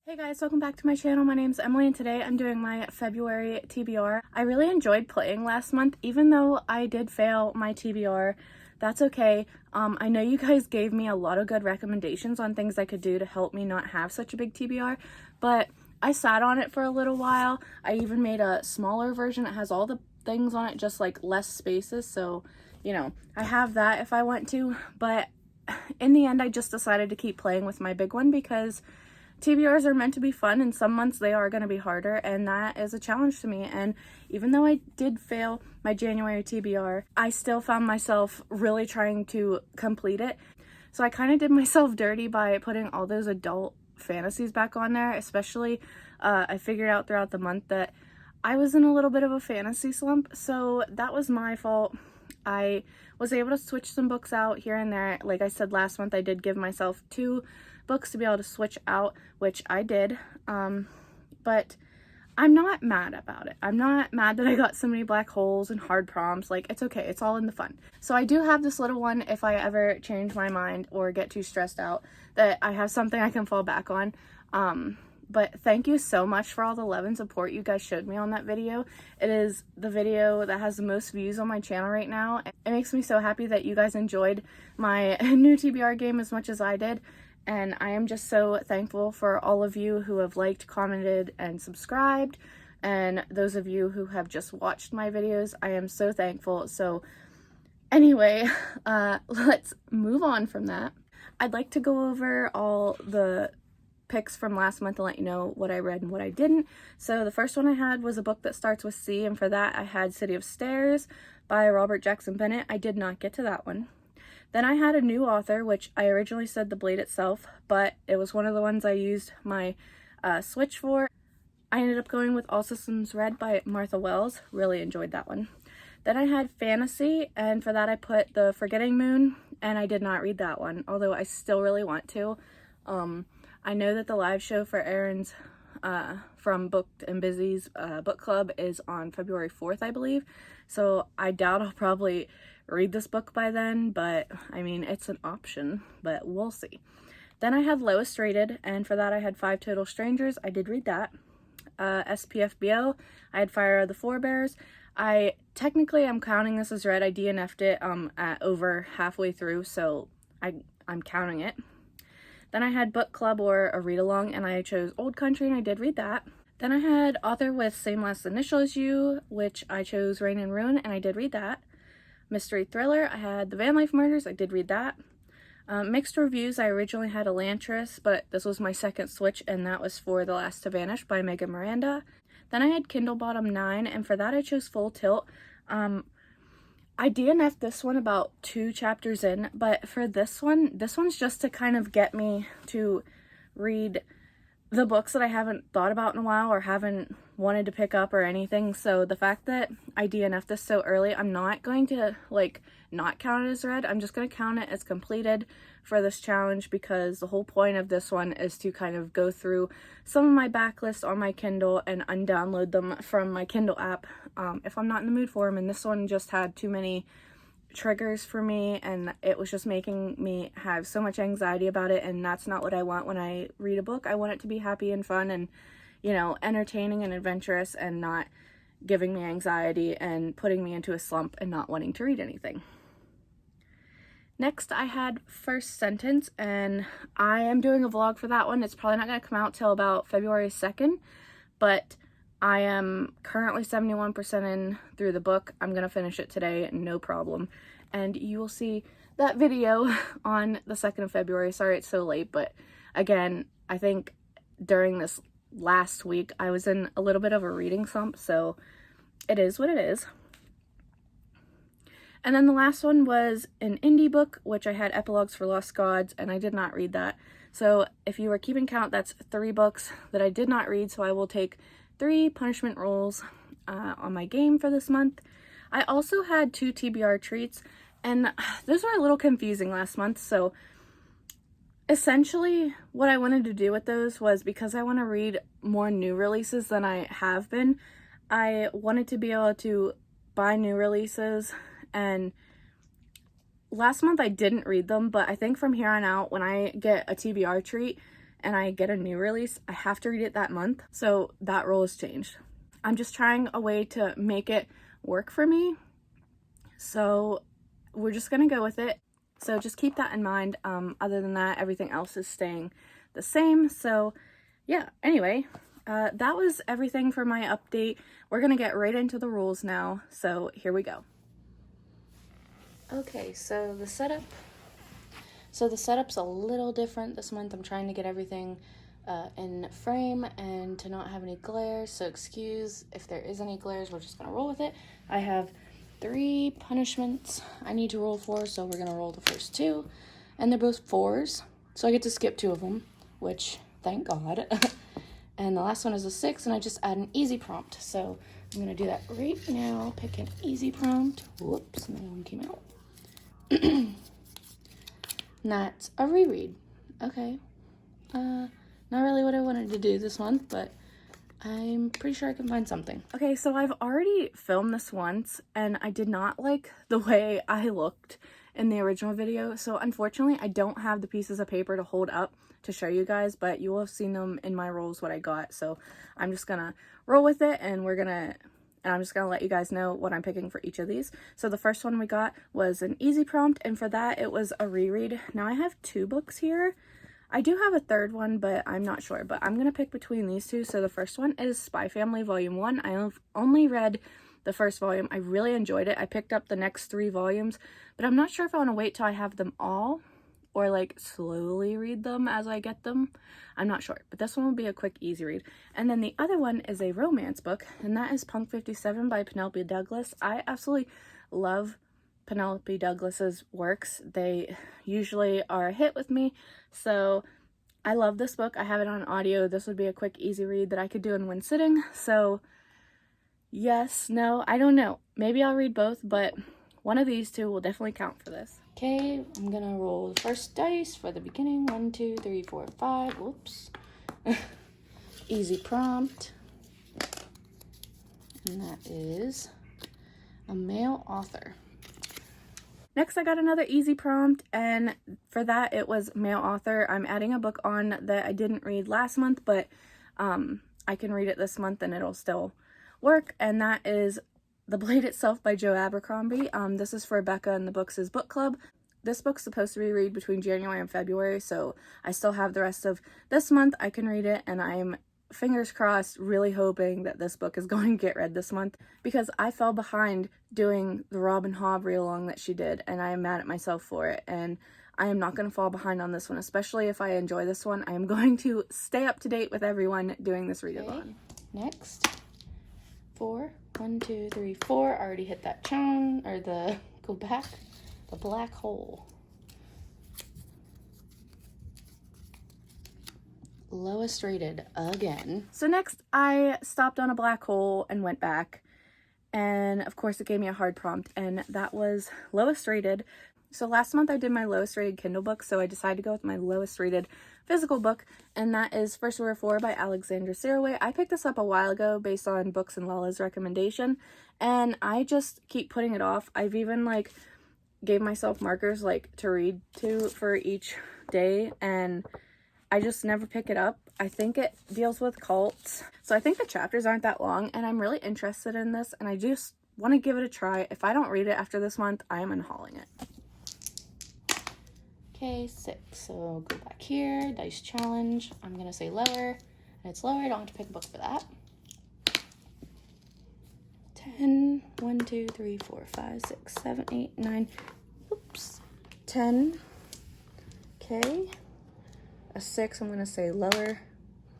Hey guys, welcome back to my channel. My name's Emily and today I'm doing my February TBR. I really enjoyed playing last month, even though I did fail my TBR. That's okay. I know you guys gave me a lot of good recommendations on things I could do to help me not have such a big TBR, but I sat on it for a little while. I even made a smaller version that has all the things on it, just like less spaces, so you know, I have that if I want to, but in the end I just decided to keep playing with my big one because TBRs are meant to be fun, and some months they are going to be harder, and that is a challenge to me. And even though I did fail my January TBR, I still found myself really trying to complete it. So I kind of did myself dirty by putting all those adult fantasies back on there, especially I figured out throughout the month that I was in a little bit of a fantasy slump, so that was my fault. I was able to switch some books out here and there. Like I said last month, I did give myself 2 books to be able to switch out, which I did, but I'm not mad about it. I'm not mad that I got so many black holes and hard prompts. Like, it's okay, it's all in the fun. So I do have this little one if I ever change my mind or get too stressed out, that I have something I can fall back on. But thank you so much for all the love and support you guys showed me on that video. It is the video that has the most views on my channel right now. It makes me so happy that you guys enjoyed my new TBR game as much as I did. And I am just so thankful for all of you who have liked, commented, and subscribed. And those of you who have just watched my videos, I am so thankful. So anyway, let's move on from that. I'd like to go over all the picks from last month and let you know what I read and what I didn't. So the first one I had was a book that starts with C, and for that I had City of Stairs by Robert Jackson Bennett. I did not get to that one. Then I had a new author, which I originally said The Blade Itself, but it was one of the ones I used my switch for. I ended up going with All Systems Red by Martha Wells. Really enjoyed that one. Then I had fantasy, and for that I put The Forgetting Moon, and I did not read that one, although I still really want to. I know that the live show for Erin's from Booked and Busy's book club is on February 4th, I believe, so I doubt I'll probably read this book by then, but I mean, it's an option, but we'll see. Then I had Lowest Rated, and for that I had 5 Total Strangers. I did read that. SPFBO, I had Fire of the Forebears. I technically am counting this as read. I DNF'd it at over halfway through, so I'm counting it. Then I had Book Club or a read along, and I chose Old Country, and I did read that. Then I had author with same last initial as you, which I chose Rain and Ruin, and I did read that. Mystery thriller, I had The Van Life Murders, I did read that. Mixed reviews, I originally had Elantris, but this was my second switch, and that was for The Last to Vanish by Megan Miranda. Then I had Kindle Bottom 9, and for that I chose Full Tilt. I DNF'd this one about 2 chapters in, but for this one's just to kind of get me to read the books that I haven't thought about in a while or haven't wanted to pick up or anything. So the fact that I DNF'd this so early, I'm not going to like not count it as read. I'm just going to count it as completed for this challenge, because the whole point of this one is to kind of go through some of my backlist on my Kindle and undownload them from my Kindle app if I'm not in the mood for them. And this one just had too many triggers for me, and it was just making me have so much anxiety about it, and that's not what I want when I read a book. I want it to be happy and fun and, you know, entertaining and adventurous, and not giving me anxiety and putting me into a slump and not wanting to read anything. Next I had First Sentence, and I am doing a vlog for that one. It's probably not going to come out till about February 2nd, but I am currently 71% in through the book. I'm going to finish it today, no problem. And you will see that video on the 2nd of February. Sorry it's so late, but again, I think during this last week I was in a little bit of a reading slump, so it is what it is. And then the last one was an indie book, which I had Epilogues for Lost Gods, and I did not read that. So if you were keeping count, that's 3 books that I did not read, so I will take 3 punishment rolls on my game for this month. I also had 2 TBR treats, and those were a little confusing last month. So essentially what I wanted to do with those was, because I want to read more new releases than I have been, I wanted to be able to buy new releases, and last month I didn't read them, but I think from here on out when I get a TBR treat, and I get a new release, I have to read it that month. So that rule has changed. I'm just trying a way to make it work for me. So we're just gonna go with it. So just keep that in mind. Other than that, everything else is staying the same. So yeah, anyway, that was everything for my update. We're gonna get right into the rules now. So here we go. Okay, so the setup's a little different this month. I'm trying to get everything in frame and to not have any glares, so excuse if there is any glares. We're just gonna roll with it. I have 3 punishments I need to roll for, so we're gonna roll the first 2, and they're both 4s, so I get to skip 2 of them, which thank God. And the last one is a 6, and I just add an easy prompt, so I'm gonna do that right now. Pick an easy prompt. Whoops, my one came out. And that's a reread. Okay. Not really what I wanted to do this month, but I'm pretty sure I can find something. Okay, so I've already filmed this once, and I did not like the way I looked in the original video, so unfortunately I don't have the pieces of paper to hold up to show you guys, but you will have seen them in my rolls what I got, so I'm just gonna roll with it, and I'm just gonna let you guys know what I'm picking for each of these. So the first one we got was an easy prompt, and for that it was a reread. Now I have 2 books here. I do have a third one, but I'm not sure, but I'm gonna pick between these 2. So the first one is Spy Family Volume 1. I have only read the first volume. I really enjoyed it. I picked up the next 3 volumes, but I'm not sure if I want to wait till I have them all or like slowly read them as I get them. I'm not sure, but this one will be a quick, easy read. And then the other one is a romance book, and that is Punk 57 by Penelope Douglas. I absolutely love Penelope Douglas's works. They usually are a hit with me, so I love this book. I have it on audio. This would be a quick, easy read that I could do in one sitting. So yes, no, I don't know. Maybe I'll read both, but one of these 2 will definitely count for this. Okay, I'm gonna roll the first dice for the beginning. 1, 2, 3, 4, 5. Whoops. Easy prompt. And that is a male author. Next, I got another easy prompt, and for that it was male author. I'm adding a book on that I didn't read last month, but I can read it this month and it'll still work, and that is The Blade Itself by Joe Abercrombie. This is for Becca and the Books' book club. This book's supposed to be read between January and February, so I still have the rest of this month. I can read it, and I'm, fingers crossed, really hoping that this book is going to get read this month, because I fell behind doing the Robin Hobb read-along that she did, and I am mad at myself for it, and I am not going to fall behind on this one, especially if I enjoy this one. I am going to stay up to date with everyone doing this read-along. Okay. Next, 4. 1, 2, 3, 4. I already hit that challenge, or the black hole. Lowest rated again. So next I stopped on a black hole and went back, and of course it gave me a hard prompt, and that was lowest rated. So last month I did my lowest rated Kindle book, so I decided to go with my lowest rated physical book, and that is First Order 4 by Alexandra Saraway. I picked this up a while ago based on Books and Lala's recommendation, and I just keep putting it off. I've even like gave myself markers like to read to for each day, and I just never pick it up. I think it deals with cults, so I think the chapters aren't that long, and I'm really interested in this, and I just want to give it a try. If I don't read it after this month, I am unhauling it. Okay, 6. So go back here, dice challenge. I'm gonna say lower, and it's lower. I don't have to pick a book for that. 10. 1, 2, 3, 4, 5, 6, 7, 8, 9. Oops. 10. Okay. A 6. I'm gonna say lower.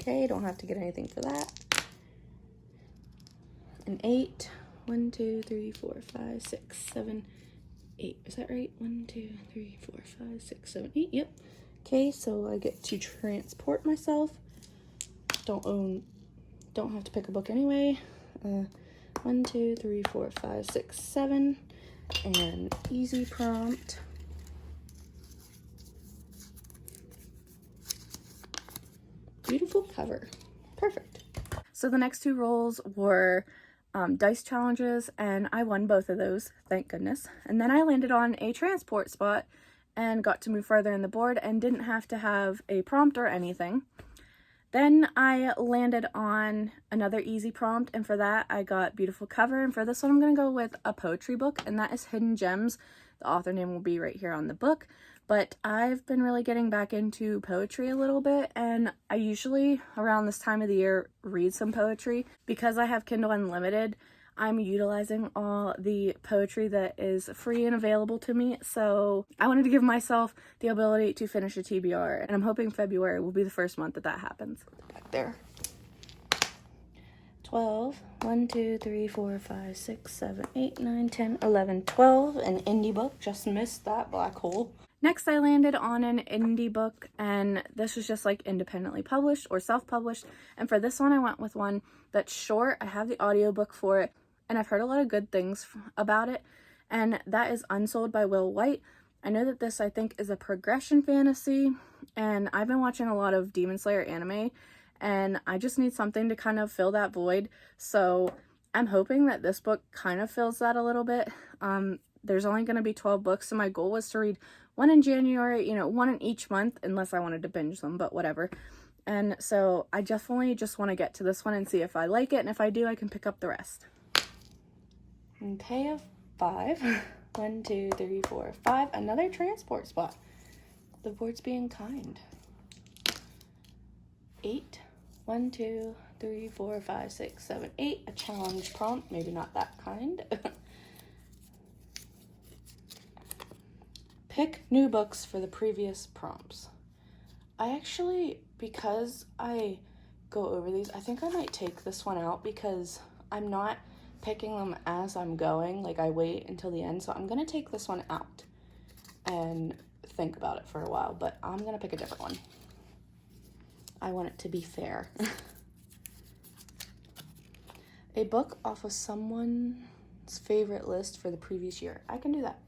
Okay, don't have to get anything for that. An 8. 1, 2, 3, 4, 5, 6, 7, 8. Is that right? 1, 2, 3, 4, 5, 6, 7, 8. Yep. Okay, so I get to transport myself. Don't have to pick a book anyway. 1, 2, 3, 4, 5, 6, 7. And easy prompt. Beautiful cover. Perfect. So the next 2 rolls were dice challenges, and I won both of those, thank goodness. And then I landed on a transport spot, and got to move further in the board and didn't have to have a prompt or anything. Then I landed on another easy prompt, and for that I got Beautiful Cover, and for this one I'm going to go with a poetry book, and that is Hidden Gems. The author name will be right here on the book, but I've been really getting back into poetry a little bit, and I usually around this time of the year read some poetry. Because I have Kindle Unlimited, I'm utilizing all the poetry that is free and available to me, so I wanted to give myself the ability to finish a TBR, and I'm hoping February will be the first month that that happens. Back there. 12, 1, 2, 3, 4, 5, 6, 7, 8, 9, 10, 11, 12, an indie book, just missed that black hole. Next, I landed on an indie book, and this was just like independently published or self-published, and for this one I went with one that's short. I have the audiobook for it, and I've heard a lot of good things about it, and that is Unsold by Will White. I know that this, I think, is a progression fantasy, and I've been watching a lot of Demon Slayer anime, and I just need something to kind of fill that void, so I'm hoping that this book kind of fills that a little bit. There's only going to be 12 books, so my goal was to read one in January, one in each month, unless I wanted to binge them, but whatever. And so I definitely just want to get to this one and see if I like it, and if I do, I can pick up the rest. Okay, 5. 1, 2, 3, 4, 5. Another transport spot. The board's being kind. 8. 1, 2, 3, 4, 5, 6, 7, 8. A challenge prompt. Maybe not that kind. Pick new books for the previous prompts. I actually, because I go over these, I think I might take this one out because I'm not picking them as I'm going. Like, I wait until the end, so I'm gonna take this one out and think about it for a while, but I'm gonna pick a different one. I want it to be fair. A book off of someone's favorite list for the previous year. I can do that.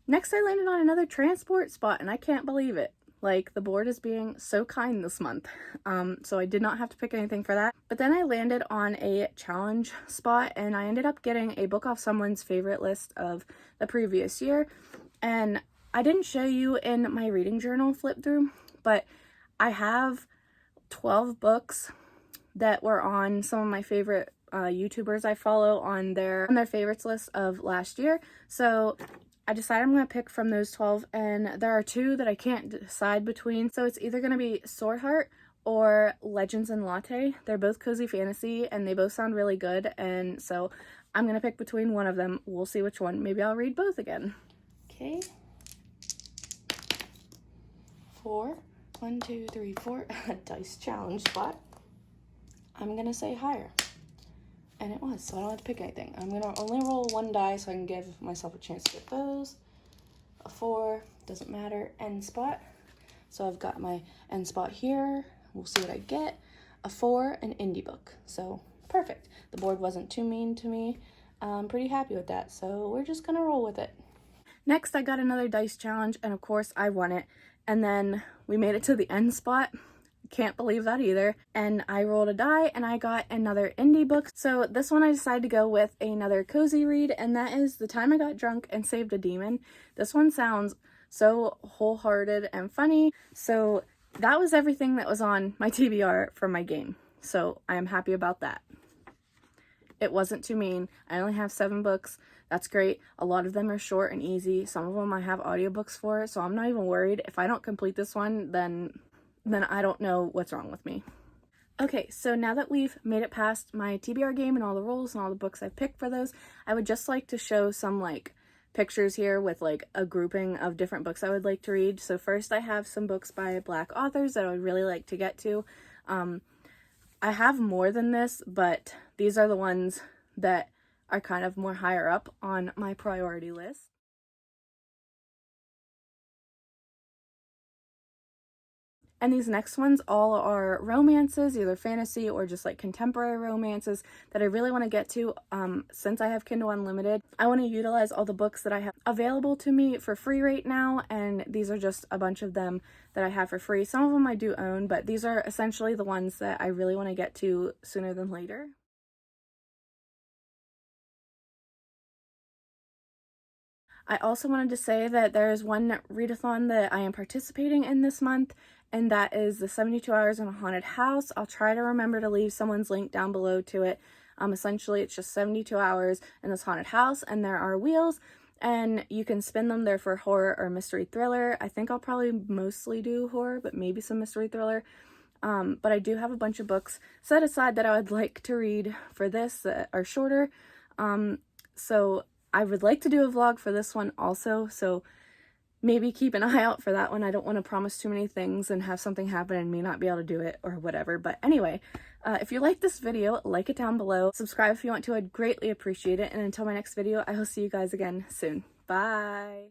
Next, I landed on another transport spot, and I can't believe it. Like, the board is being so kind this month. So I did not have to pick anything for that. But then I landed on a challenge spot, and I ended up getting a book off someone's favorite list of the previous year. And I didn't show you in my reading journal flip through, but I have 12 books that were on some of my favorite YouTubers I follow on their favorites list of last year. So I decided I'm going to pick from those 12, and there are 2 that I can't decide between. So it's either going to be Sword Heart or Legends and Latte. They're both cozy fantasy, and they both sound really good, and so I'm going to pick between one of them. We'll see which one. Maybe I'll read both again. Okay. 4. 1, 2, 3, 4. A dice challenge spot. I'm going to say higher. And it was, so I don't have to pick anything. I'm going to only roll 1 die so I can give myself a chance to get those. A 4, doesn't matter. End spot. So I've got my end spot here. We'll see what I get. A 4, an indie book. So perfect. The board wasn't too mean to me. I'm pretty happy with that. So we're just going to roll with it. Next, I got another dice challenge, and of course I won it. And then we made it to the end spot. Can't believe that either. And I rolled a die, and I got another indie book. So this one I decided to go with another cozy read, and that is The Time I Got Drunk and Saved a Demon. This one sounds so wholehearted and funny. So that was everything that was on my TBR for my game. So I am happy about that. It wasn't too mean. I only have 7 books. That's great. A lot of them are short and easy. Some of them I have audiobooks for, so I'm not even worried. If I don't complete this one, then I don't know what's wrong with me. Okay, so now that we've made it past my TBR game and all the rules and all the books I've picked for those, I would just like to show some pictures here with a grouping of different books I would like to read. So first I have some books by Black authors that I would really like to get to. I have more than this, but these are the ones that are kind of more higher up on my priority list. And these next ones all are romances, either fantasy or just contemporary romances that I really want to get to. Since I have Kindle Unlimited, I want to utilize all the books that I have available to me for free right now, and these are just a bunch of them that I have for free. Some of them I do own, but these are essentially the ones that I really want to get to sooner than later. I also wanted to say that there is one readathon that I am participating in this month, and that is the 72 Hours in a Haunted House. I'll try to remember to leave someone's link down below to it. Essentially, it's just 72 hours in this haunted house, and there are wheels, and you can spin them there for horror or mystery thriller. I think I'll probably mostly do horror, but maybe some mystery thriller. But I do have a bunch of books set aside that I would like to read for this that are shorter. So I would like to do a vlog for this one also, so maybe keep an eye out for that one. I don't want to promise too many things and have something happen and me not be able to do it or whatever. But anyway, if you like this video, like it down below. Subscribe if you want to. I'd greatly appreciate it. And until my next video, I will see you guys again soon. Bye!